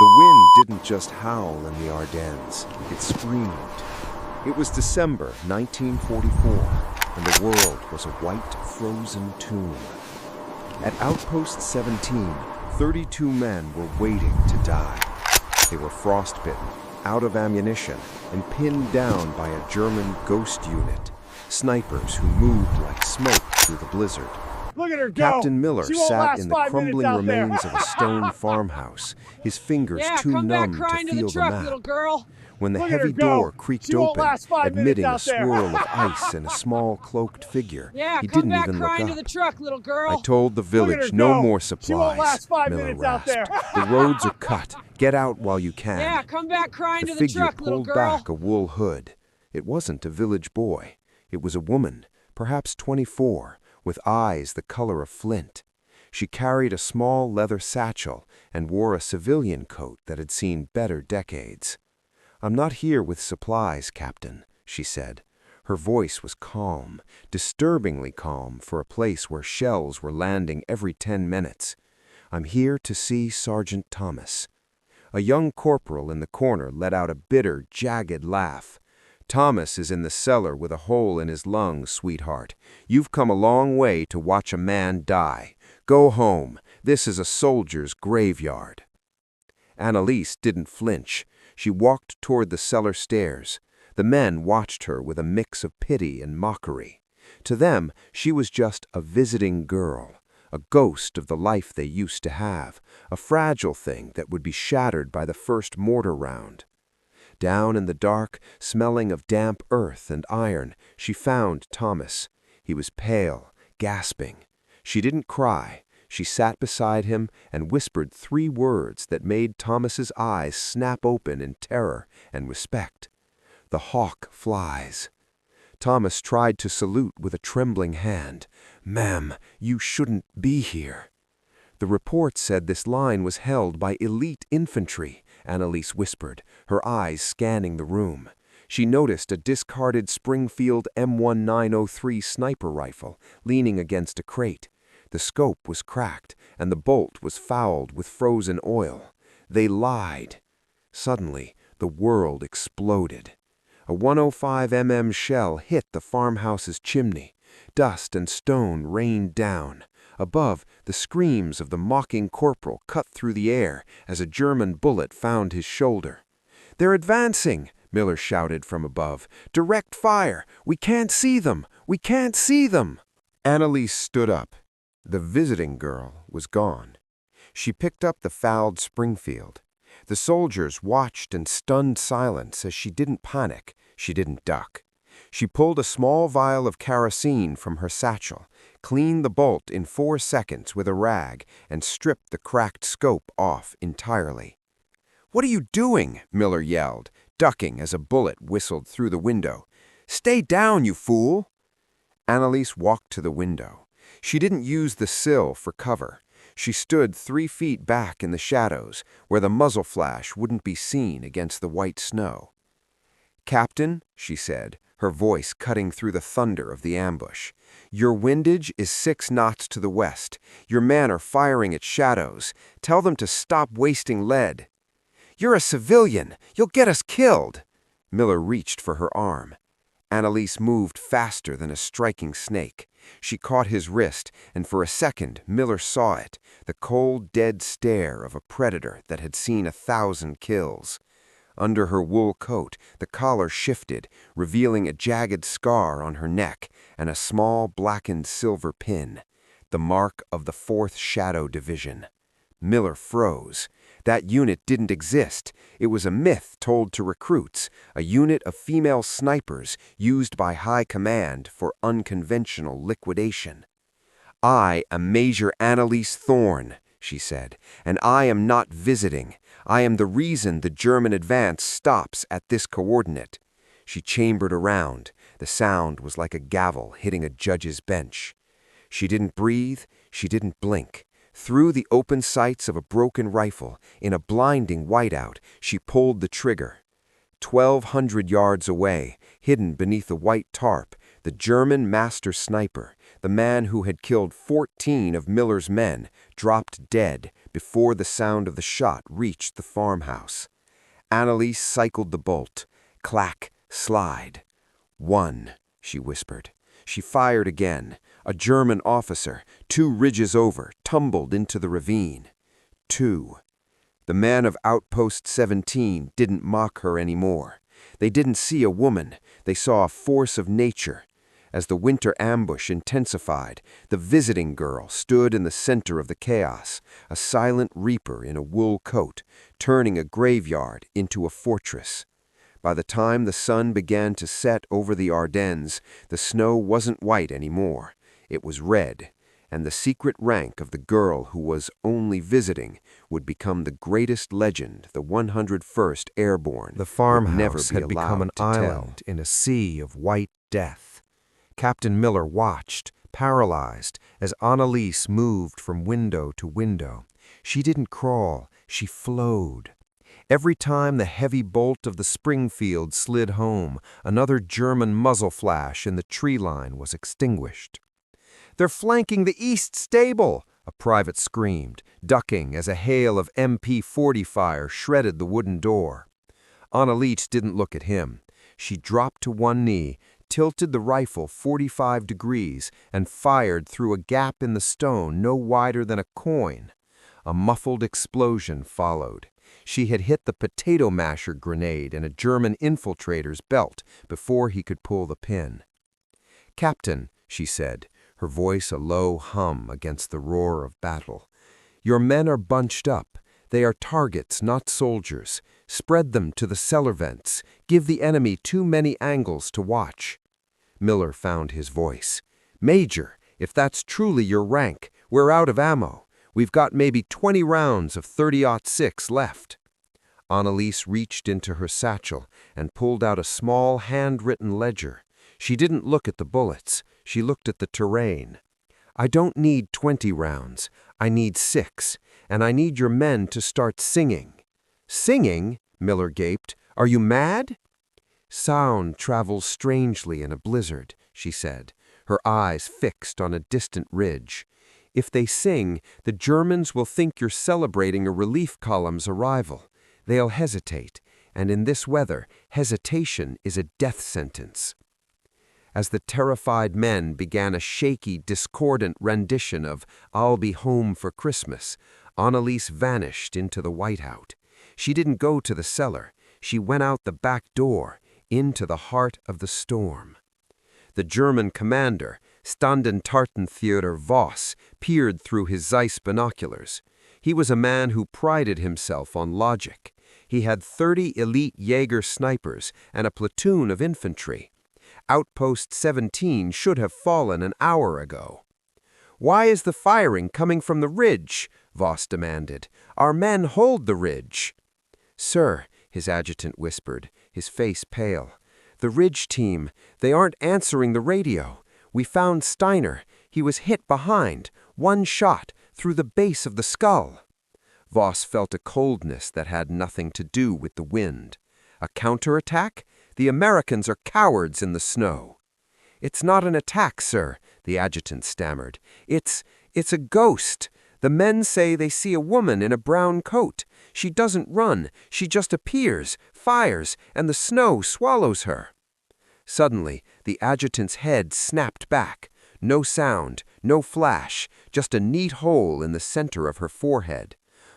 The wind didn't just howl in the Ardennes, it screamed. It was December 1944, and the world was a white, frozen tomb. At Outpost 17, 32 men were waiting to die. They were frostbitten, out of ammunition, and pinned down by a German ghost unit, snipers who moved like smoke through the blizzard. Look at her go. Captain Miller sat in the crumbling remains of a stone farmhouse, his fingers too numb to feel the map. Little girl. When the heavy door creaked open, admitting a swirl of ice and a small cloaked figure, he didn't even look up. To the truck, little girl. I told the village no more supplies, Miller rasped. The roads are cut. Get out while you can. Yeah, come back crying to the truck, little girl. The figure pulled back a wool hood. It wasn't a village boy. It was a woman, perhaps 24, with eyes the color of flint. She carried a small leather satchel and wore a civilian coat that had seen better decades. "I'm not here with supplies, Captain," she said. Her voice was calm, disturbingly calm for a place where shells were landing every 10 minutes. "I'm here to see Sergeant Thomas." A young corporal in the corner let out a bitter, jagged laugh. "Thomas is in the cellar with a hole in his lung, sweetheart. You've come a long way to watch a man die. Go home. This is a soldier's graveyard." Annalise didn't flinch. She walked toward the cellar stairs. The men watched her with a mix of pity and mockery. To them, she was just a visiting girl, a ghost of the life they used to have, a fragile thing that would be shattered by the first mortar round. Down in the dark, smelling of damp earth and iron, she found Thomas. He was pale, gasping. She didn't cry. She sat beside him and whispered 3 words that made Thomas's eyes snap open in terror and respect. "The hawk flies." Thomas tried to salute with a trembling hand. "Ma'am, you shouldn't be here." "The report said this line was held by elite infantry," Annalise whispered, her eyes scanning the room. She noticed a discarded Springfield M1903 sniper rifle leaning against a crate. The scope was cracked, and the bolt was fouled with frozen oil. They lied. Suddenly, the world exploded. A 105 mm shell hit the farmhouse's chimney. Dust and stone rained down. Above, the screams of the mocking corporal cut through the air as a German bullet found his shoulder. "They're advancing!" Miller shouted from above. "Direct fire! We can't see them! We can't see them!" Annalise stood up. The visiting girl was gone. She picked up the fouled Springfield. The soldiers watched in stunned silence as she didn't panic, she didn't duck. She pulled a small vial of kerosene from her satchel, cleaned the bolt in 4 seconds with a rag, and stripped the cracked scope off entirely. "What are you doing?" Miller yelled, ducking as a bullet whistled through the window. "Stay down, you fool!" Annalise walked to the window. She didn't use the sill for cover. She stood 3 feet back in the shadows, where the muzzle flash wouldn't be seen against the white snow. "Captain," she said, her voice cutting through the thunder of the ambush, "your windage is 6 knots to the west. Your men are firing at shadows. Tell them to stop wasting lead." "You're a civilian. You'll get us killed." Miller reached for her arm. Annalise moved faster than a striking snake. She caught his wrist, and for a second Miller saw it, the cold, dead stare of a predator that had seen 1,000 kills. Under her wool coat, the collar shifted, revealing a jagged scar on her neck and a small blackened silver pin, the mark of the 4th Shadow Division. Miller froze. That unit didn't exist. It was a myth told to recruits, a unit of female snipers used by high command for unconventional liquidation. "I am Major Annalise Thorne," she said, "and I am not visiting. I am the reason the German advance stops at this coordinate." She chambered around. The sound was like a gavel hitting a judge's bench. She didn't breathe. She didn't blink. Through the open sights of a broken rifle, in a blinding whiteout, she pulled the trigger. 1,200 yards away, hidden beneath a white tarp, the German master sniper, the man who had killed 14 of Miller's men, dropped dead before the sound of the shot reached the farmhouse. Annalise cycled the bolt. Clack, slide. 1, she whispered. She fired again. A German officer, 2 ridges over, tumbled into the ravine. 2. The men of Outpost 17 didn't mock her anymore. They didn't see a woman. They saw a force of nature. As the winter ambush intensified, the visiting girl stood in the center of the chaos, a silent reaper in a wool coat, turning a graveyard into a fortress. By the time the sun began to set over the Ardennes, the snow wasn't white anymore. It was red, and the secret rank of the girl who was only visiting would become the greatest legend the 101st Airborne The would never farmhouse be had become an allowed to tell. island in a sea of white death. Captain Miller watched, paralyzed, as Annalise moved from window to window. She didn't crawl, she flowed. Every time the heavy bolt of the Springfield slid home, another German muzzle flash in the tree line was extinguished. "They're flanking the east stable!" a private screamed, ducking as a hail of MP40 fire shredded the wooden door. Annalise didn't look at him. She dropped to one knee, tilted the rifle 45 degrees, and fired through a gap in the stone no wider than a coin. A muffled explosion followed. She had hit the potato masher grenade in a German infiltrator's belt before he could pull the pin. "Captain," she said, her voice a low hum against the roar of battle, "your men are bunched up. They are targets, not soldiers. Spread them to the cellar vents. Give the enemy too many angles to watch." Miller found his voice. "Major, if that's truly your rank, we're out of ammo. We've got maybe 20 rounds of 30-06 left." Annalise reached into her satchel and pulled out a small handwritten ledger. She didn't look at the bullets. She looked at the terrain. "I don't need 20 rounds. I need 6, and I need your men to start singing." "Singing?" Miller gaped. "Are you mad?" "Sound travels strangely in a blizzard," she said, her eyes fixed on a distant ridge. "If they sing, the Germans will think you're celebrating a relief column's arrival. They'll hesitate, and in this weather, hesitation is a death sentence." As the terrified men began a shaky, discordant rendition of "I'll Be Home for Christmas," Annalise vanished into the whiteout. She didn't go to the cellar. She went out the back door, into the heart of the storm. The German commander, Standentartenführer Voss, peered through his Zeiss binoculars. He was a man who prided himself on logic. He had 30 elite Jaeger snipers and a platoon of infantry. Outpost 17 should have fallen an hour ago. "Why is the firing coming from the ridge?" Voss demanded. "Our men hold the ridge." "Sir," his adjutant whispered, his face pale, "the ridge team, they aren't answering the radio. We found Steiner. He was hit behind, one shot, through the base of the skull." Voss felt a coldness that had nothing to do with the wind. A counterattack? The Americans are cowards in the snow. "It's not an attack, sir," the adjutant stammered. It's a ghost. The men say they see a woman in a brown coat. She doesn't run. She just appears, fires, and the snow swallows her." Suddenly, the adjutant's head snapped back. No sound, no flash, just a neat hole in the center of her forehead.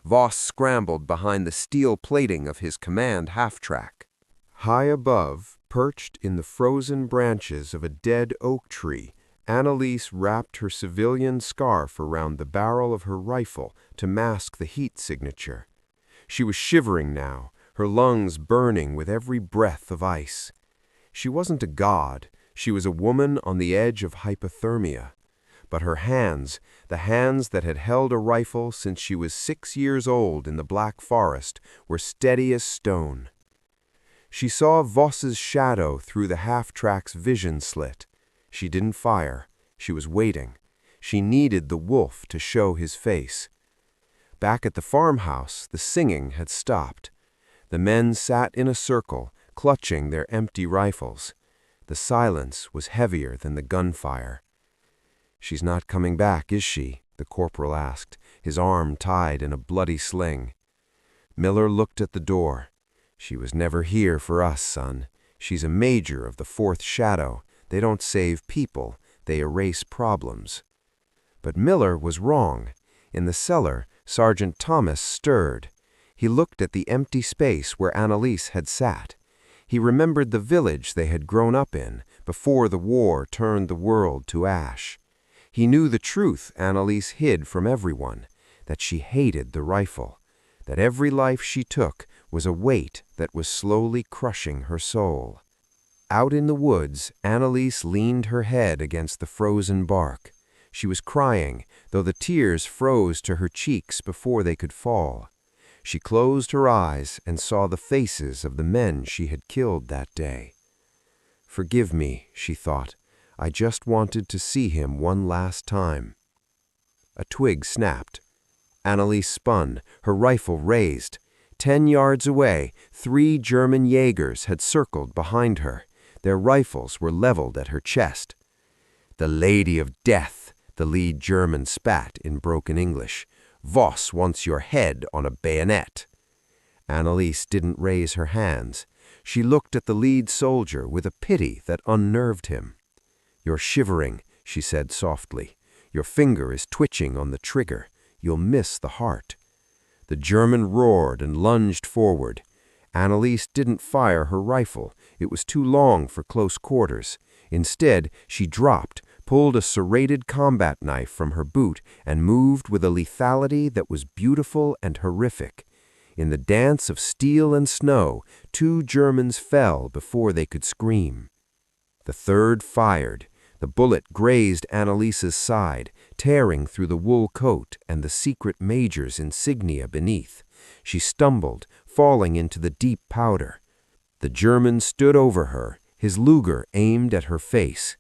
Voss scrambled behind the steel plating of his command half-track. High above, perched in the frozen branches of a dead oak tree, Annalise wrapped her civilian scarf around the barrel of her rifle to mask the heat signature. She was shivering now, her lungs burning with every breath of ice. She wasn't a god, she was a woman on the edge of hypothermia. But her hands, the hands that had held a rifle since she was 6 years old in the Black Forest, were steady as stone. She saw Voss's shadow through the half-track's vision slit. She didn't fire. She was waiting. She needed the wolf to show his face. Back at the farmhouse, the singing had stopped. The men sat in a circle, clutching their empty rifles. The silence was heavier than the gunfire. "She's not coming back, is she?" the corporal asked, his arm tied in a bloody sling. Miller looked at the door. "She was never here for us, son. She's a major of the 4th Shadow. They don't save people, they erase problems." But Miller was wrong. In the cellar, Sergeant Thomas stirred. He looked at the empty space where Annalise had sat. He remembered the village they had grown up in before the war turned the world to ash. He knew the truth Annalise hid from everyone, that she hated the rifle, that every life she took was a weight that was slowly crushing her soul. Out in the woods, Annalise leaned her head against the frozen bark. She was crying, though the tears froze to her cheeks before they could fall. She closed her eyes and saw the faces of the men she had killed that day. "Forgive me," she thought. "I just wanted to see him one last time." A twig snapped. Annalise spun, her rifle raised. 10 yards away, 3 German Jaegers had circled behind her. Their rifles were leveled at her chest. "The Lady of Death," the lead German spat in broken English. "Voss wants your head on a bayonet." Annalise didn't raise her hands. She looked at the lead soldier with a pity that unnerved him. "You're shivering," she said softly. "Your finger is twitching on the trigger. You'll miss the heart." The German roared and lunged forward. Annalise didn't fire her rifle. It was too long for close quarters. Instead, she dropped, pulled a serrated combat knife from her boot, and moved with a lethality that was beautiful and horrific. In the dance of steel and snow, 2 Germans fell before they could scream. The 3rd fired. The bullet grazed Annalise's side, tearing through the wool coat and the secret major's insignia beneath. She stumbled, falling into the deep powder. The German stood over her, his Luger aimed at her face.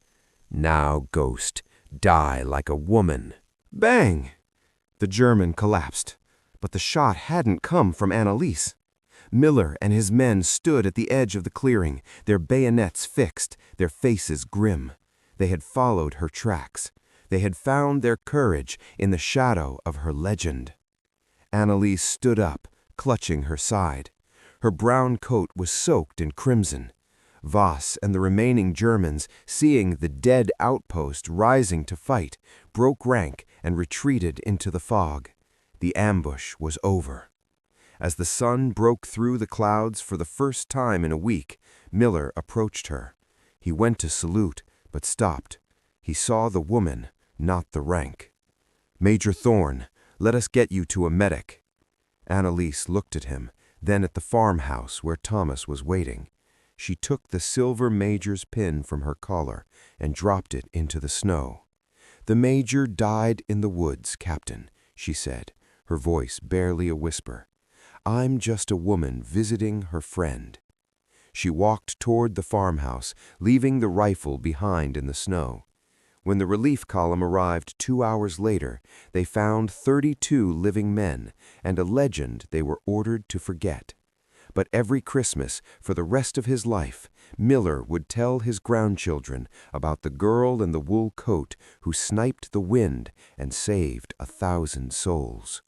"Now, ghost, die like a woman." Bang! The German collapsed, but the shot hadn't come from Annalise. Miller and his men stood at the edge of the clearing, their bayonets fixed, their faces grim. They had followed her tracks. They had found their courage in the shadow of her legend. Annalise stood up, clutching her side. Her brown coat was soaked in crimson. Voss and the remaining Germans, seeing the dead outpost rising to fight, broke rank and retreated into the fog. The ambush was over. As the sun broke through the clouds for the first time in a week, Miller approached her. He went to salute, but stopped. He saw the woman, not the rank. "Major Thorne, let us get you to a medic." Annalise looked at him, then at the farmhouse where Thomas was waiting. She took the silver major's pin from her collar and dropped it into the snow. "The major died in the woods, Captain," she said, her voice barely a whisper. "I'm just a woman visiting her friend." She walked toward the farmhouse, leaving the rifle behind in the snow. When the relief column arrived 2 hours later, they found 32 living men and a legend they were ordered to forget. But every Christmas, for the rest of his life, Miller would tell his grandchildren about the girl in the wool coat who sniped the wind and saved 1,000 souls.